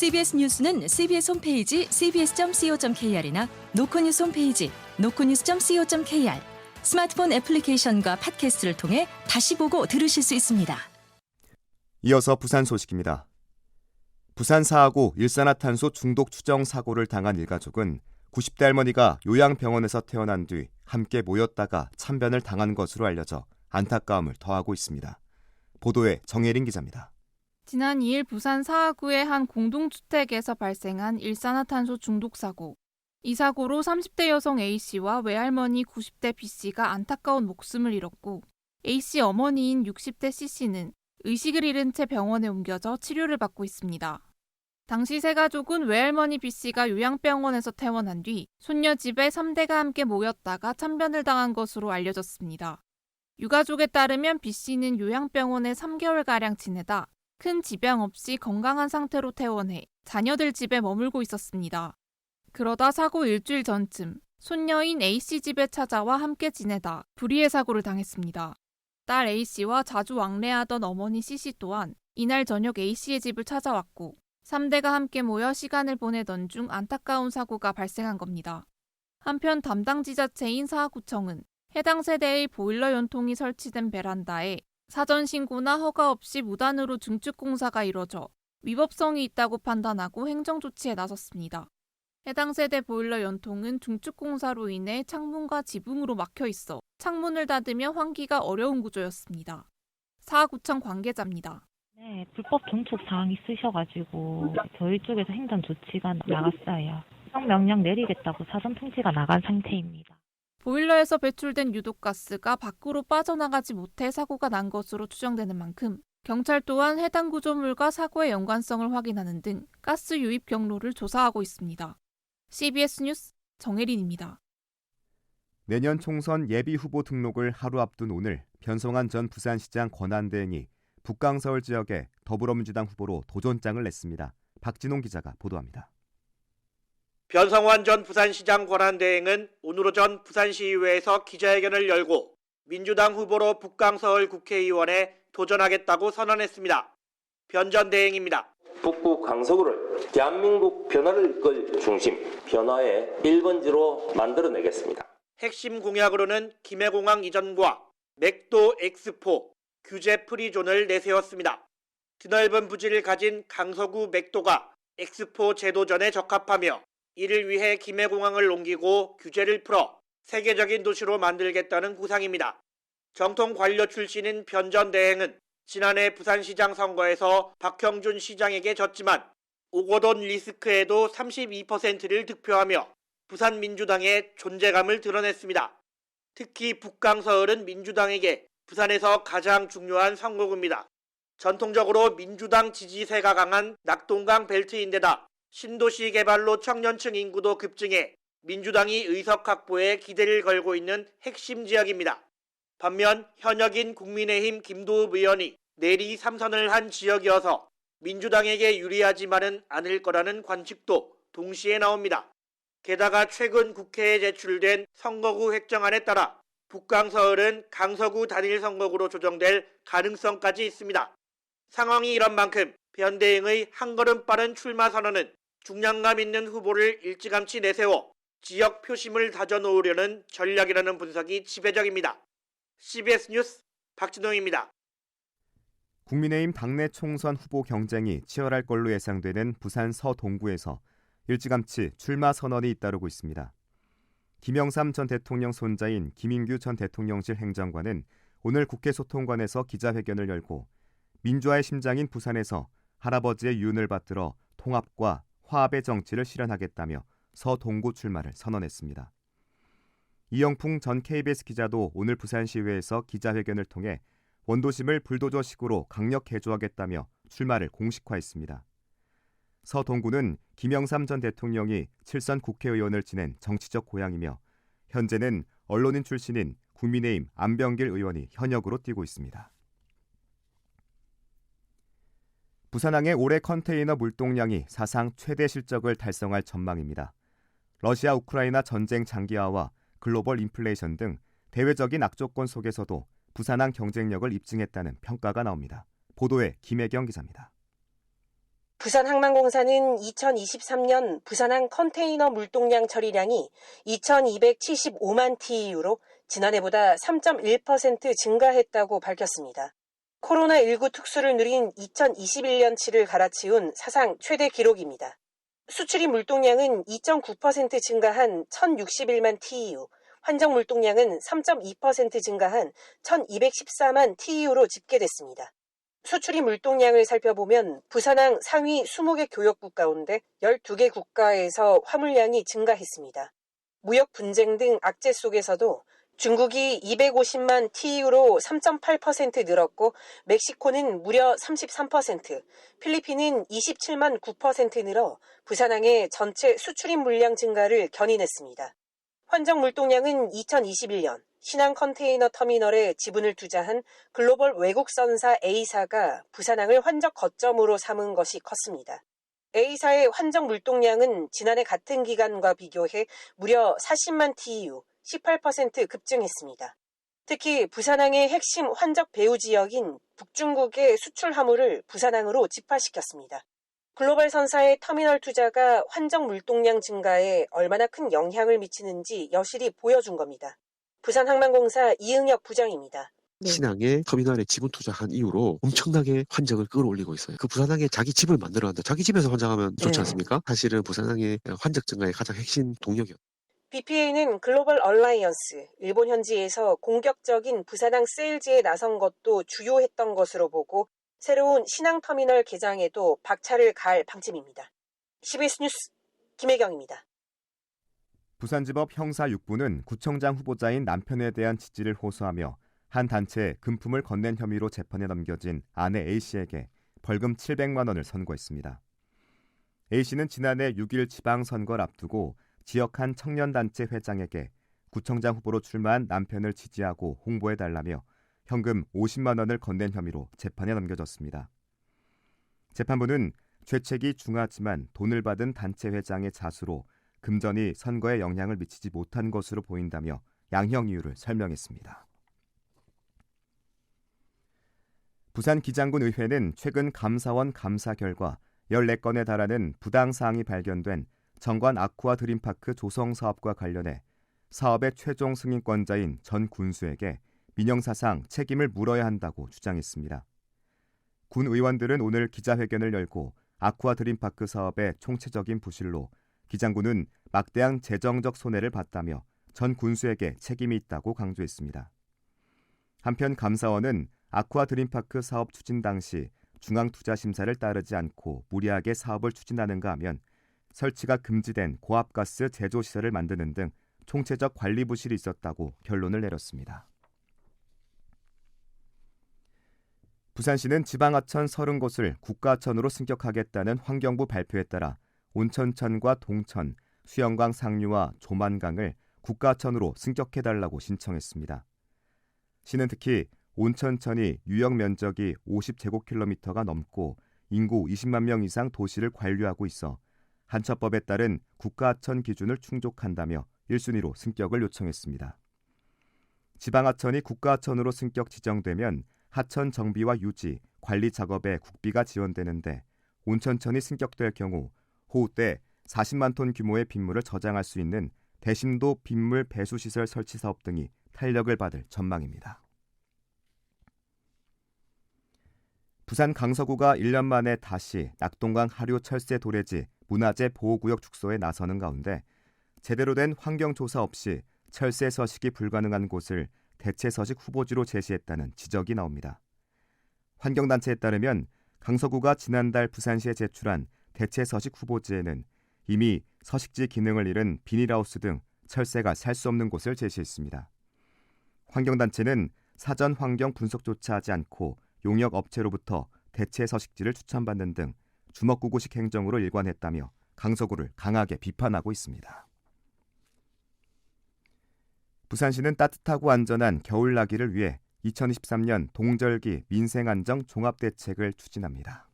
CBS 뉴스는 CBS 홈페이지 cbs.co.kr이나 노컷뉴스 홈페이지 노컷뉴스.co.kr, 스마트폰 애플리케이션과 팟캐스트를 통해 다시 보고 들으실 수 있습니다. 이어서 부산 소식입니다. 부산 사하구 일산화탄소 중독 추정 사고를 당한 일가족은 90대 할머니가 요양병원에서 태어난 뒤 함께 모였다가 참변을 당한 것으로 알려져 안타까움을 더하고 있습니다. 보도에 정혜린 기자입니다. 지난 2일 부산 사하구의 한 공동주택에서 발생한 일산화탄소 중독 사고. 이 사고로 30대 여성 A씨와 외할머니 90대 B씨가 안타까운 목숨을 잃었고, A씨 어머니인 60대 C씨는 의식을 잃은 채 병원에 옮겨져 치료를 받고 있습니다. 당시 세 가족은 외할머니 B씨가 요양병원에서 퇴원한 뒤 손녀 집에 3대가 함께 모였다가 참변을 당한 것으로 알려졌습니다. 유가족에 따르면 B씨는 요양병원에 3개월가량 지내다 큰 지병 없이 건강한 상태로 퇴원해 자녀들 집에 머물고 있었습니다. 그러다 사고 일주일 전쯤 손녀인 A씨 집에 찾아와 함께 지내다 불의의 사고를 당했습니다. 딸 A씨와 자주 왕래하던 어머니 C씨 또한 이날 저녁 A씨의 집을 찾아왔고 3대가 함께 모여 시간을 보내던 중 안타까운 사고가 발생한 겁니다. 한편 담당 지자체인 사하구청은 해당 세대의 보일러 연통이 설치된 베란다에 사전 신고나 허가 없이 무단으로 증축 공사가 이뤄져 위법성이 있다고 판단하고 행정 조치에 나섰습니다. 해당 세대 보일러 연통은 중축 공사로 인해 창문과 지붕으로 막혀 있어 창문을 닫으면 환기가 어려운 구조였습니다. 사하구청 관계자입니다. 네, 불법 증축 사항이 있으셔가지고 저희 쪽에서 행정 조치가 나갔어요. 명령 내리겠다고 사전 통지가 나간 상태입니다. 보일러에서 배출된 유독가스가 밖으로 빠져나가지 못해 사고가 난 것으로 추정되는 만큼 경찰 또한 해당 구조물과 사고의 연관성을 확인하는 등 가스 유입 경로를 조사하고 있습니다. CBS 뉴스 정혜린입니다. 내년 총선 예비 후보 등록을 하루 앞둔 오늘 변성환 전 부산시장 권한대행이 북강서울 지역에 더불어민주당 후보로 도전장을 냈습니다. 박진홍 기자가 보도합니다. 변성환 전 부산시장 권한대행은 오늘 오전 부산시의회에서 기자회견을 열고 민주당 후보로 북강서울 국회의원에 도전하겠다고 선언했습니다. 변 전 대행입니다. 북부 강서구를 대한민국 변화를 이끌 중심, 변화의 1번지로 만들어내겠습니다. 핵심 공약으로는 김해공항 이전과 맥도 엑스포, 규제 프리존을 내세웠습니다. 드넓은 부지를 가진 강서구 맥도가 엑스포 제도전에 적합하며 이를 위해 김해공항을 옮기고 규제를 풀어 세계적인 도시로 만들겠다는 구상입니다. 정통 관료 출신인 변 전 대행은 지난해 부산시장 선거에서 박형준 시장에게 졌지만 오거돈 리스크에도 32%를 득표하며 부산 민주당의 존재감을 드러냈습니다. 특히 북강서울은 민주당에게 부산에서 가장 중요한 선거구입니다. 전통적으로 민주당 지지세가 강한 낙동강 벨트인데다 신도시 개발로 청년층 인구도 급증해 민주당이 의석 확보에 기대를 걸고 있는 핵심 지역입니다. 반면 현역인 국민의힘 김도읍 의원이 내리 3선을 한 지역이어서 민주당에게 유리하지만은 않을 거라는 관측도 동시에 나옵니다. 게다가 최근 국회에 제출된 선거구 획정안에 따라 북강서울은 강서구 단일 선거구로 조정될 가능성까지 있습니다. 상황이 이런 만큼 변 대행의 한 걸음 빠른 출마 선언은 중량감 있는 후보를 일찌감치 내세워 지역 표심을 다져놓으려는 전략이라는 분석이 지배적입니다. CBS 뉴스 박진홍입니다. 국민의힘 당내 총선 후보 경쟁이 치열할 걸로 예상되는 부산 서동구에서 일찌감치 출마 선언이 잇따르고 있습니다. 김영삼 전 대통령 손자인 김인규 전 대통령실 행정관은 오늘 국회 소통관에서 기자회견을 열고 민주화의 심장인 부산에서 할아버지의 유언을 받들어 통합과 화합의 정치를 실현하겠다며 서동구 출마를 선언했습니다. 이영풍 전 KBS 기자도 오늘 부산시의회에서 기자회견을 통해 원도심을 불도저식으로 강력 개조하겠다며 출마를 공식화했습니다. 서동구는 김영삼 전 대통령이 7선 국회의원을 지낸 정치적 고향이며 현재는 언론인 출신인 국민의힘 안병길 의원이 현역으로 뛰고 있습니다. 부산항의 올해 컨테이너 물동량이 사상 최대 실적을 달성할 전망입니다. 러시아 우크라이나 전쟁 장기화와 글로벌 인플레이션 등 대외적인 악조건 속에서도 부산항 경쟁력을 입증했다는 평가가 나옵니다. 보도에 김혜경 기자입니다. 부산항만공사는 2023년 부산항 컨테이너 물동량 처리량이 2,275만 TEU로 지난해보다 3.1% 증가했다고 밝혔습니다. 코로나19 특수를 누린 2021년치를 갈아치운 사상 최대 기록입니다. 수출입 물동량은 2.9% 증가한 1,061만 TEU, 환정 물동량은 3.2% 증가한 1,214만 TEU로 집계됐습니다. 수출입 물동량을 살펴보면 부산항 상위 20개 교역국 가운데 12개 국가에서 화물량이 증가했습니다. 무역 분쟁 등 악재 속에서도 중국이 250만 TEU로 3.8% 늘었고 멕시코는 무려 33%, 필리핀은 27만 9% 늘어 부산항의 전체 수출입 물량 증가를 견인했습니다. 환정 물동량은 2021년 신안 컨테이너 터미널에 지분을 투자한 글로벌 외국선사 A사가 부산항을 환적 거점으로 삼은 것이 컸습니다. A사의 환정 물동량은 지난해 같은 기간과 비교해 무려 40만 TEU, 18% 급증했습니다. 특히 부산항의 핵심 환적 배후 지역인 북중국의 수출 화물을 부산항으로 집화시켰습니다. 글로벌 선사의 터미널 투자가 환정 물동량 증가에 얼마나 큰 영향을 미치는지 여실히 보여준 겁니다. 부산항만공사 이응혁 부장입니다. 신항에 터미널에 지분 투자한 이후로 엄청나게 환정을 끌어올리고 있어요. 그 부산항에 자기 집을 만들어간다. 자기 집에서 환정하면 좋지 않습니까? 사실은 부산항의 환적 증가의 가장 핵심 동력이었죠. BPA는 글로벌 얼라이언스, 일본 현지에서 공격적인 부산항 세일즈에 나선 것도 주요했던 것으로 보고 새로운 신항터미널 개장에도 박차를 가할 방침입니다. CBS 뉴스 김혜경입니다. 부산지법 형사 6부는 구청장 후보자인 남편에 대한 지지를 호소하며 한 단체에 금품을 건넨 혐의로 재판에 넘겨진 아내 A씨에게 벌금 700만 원을 선고했습니다. A씨는 지난해 6일 지방선거를 앞두고 지역 한 청년단체 회장에게 구청장 후보로 출마한 남편을 지지하고 홍보해달라며 현금 50만 원을 건넨 혐의로 재판에 넘겨졌습니다. 재판부는 죄책이 중하지만 돈을 받은 단체 회장의 자수로 금전이 선거에 영향을 미치지 못한 것으로 보인다며 양형 이유를 설명했습니다. 부산 기장군 의회는 최근 감사원 감사 결과 14건에 달하는 부당사항이 발견된 정관 아쿠아 드림파크 조성 사업과 관련해 사업의 최종 승인권자인 전 군수에게 민형사상 책임을 물어야 한다고 주장했습니다. 군 의원들은 오늘 기자회견을 열고 아쿠아 드림파크 사업의 총체적인 부실로 기장군은 막대한 재정적 손해를 봤다며 전 군수에게 책임이 있다고 강조했습니다. 한편 감사원은 아쿠아 드림파크 사업 추진 당시 중앙투자심사를 따르지 않고 무리하게 사업을 추진하는가 하면 설치가 금지된 고압가스 제조시설을 만드는 등 총체적 관리 부실이 있었다고 결론을 내렸습니다. 부산시는 지방하천 30곳을 국가하천으로 승격하겠다는 환경부 발표에 따라 온천천과 동천, 수영강 상류와 조만강을 국가하천으로 승격해달라고 신청했습니다. 시는 특히 온천천이 유역 면적이 50제곱킬로미터가 넘고 인구 20만 명 이상 도시를 관리하고 있어 한처법에 따른 국가하천 기준을 충족한다며 1순위로 승격을 요청했습니다. 지방하천이 국가하천으로 승격 지정되면 하천 정비와 유지, 관리 작업에 국비가 지원되는데 온천천이 승격될 경우 호우 때 40만 톤 규모의 빗물을 저장할 수 있는 대심도 빗물 배수시설 설치 사업 등이 탄력을 받을 전망입니다. 부산 강서구가 1년 만에 다시 낙동강 하류 철새 도래지 문화재 보호구역 축소에 나서는 가운데 제대로 된 환경조사 없이 철새 서식이 불가능한 곳을 대체 서식 후보지로 제시했다는 지적이 나옵니다. 환경단체에 따르면 강서구가 지난달 부산시에 제출한 대체 서식 후보지에는 이미 서식지 기능을 잃은 비닐하우스 등 철새가 살 수 없는 곳을 제시했습니다. 환경단체는 사전 환경 분석조차 하지 않고 용역 업체로부터 대체 서식지를 추천받는 등 주먹구구식 행정으로 일관했다며 강서구를 강하게 비판하고 있습니다. 부산시는 따뜻하고 안전한 겨울나기를 위해 2023년 동절기 민생안정 종합대책을 추진합니다.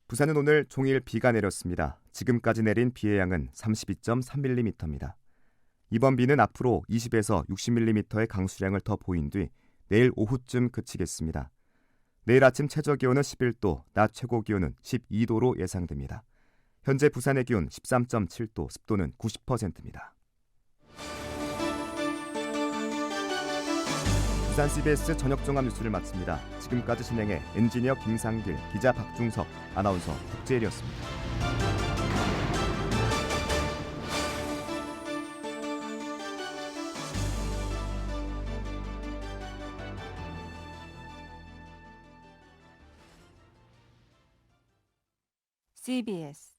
부산은 오늘 종일 비가 내렸습니다. 지금까지 내린 비의 양은 32.3mm입니다. 이번 비는 앞으로 20에서 60mm의 강수량을 더 보인 뒤 내일 오후쯤 그치겠습니다. 내일 아침 최저 기온은 11도, 낮 최고 기온은 12도로 예상됩니다. 현재 부산의 기온 13.7도, 습도는 90%입니다. 부산 CBS 저녁 종합 뉴스를 마칩니다. 지금까지 진행해 엔지니어 김상길, 기자 박중석, 아나운서 국재일이었습니다. CBS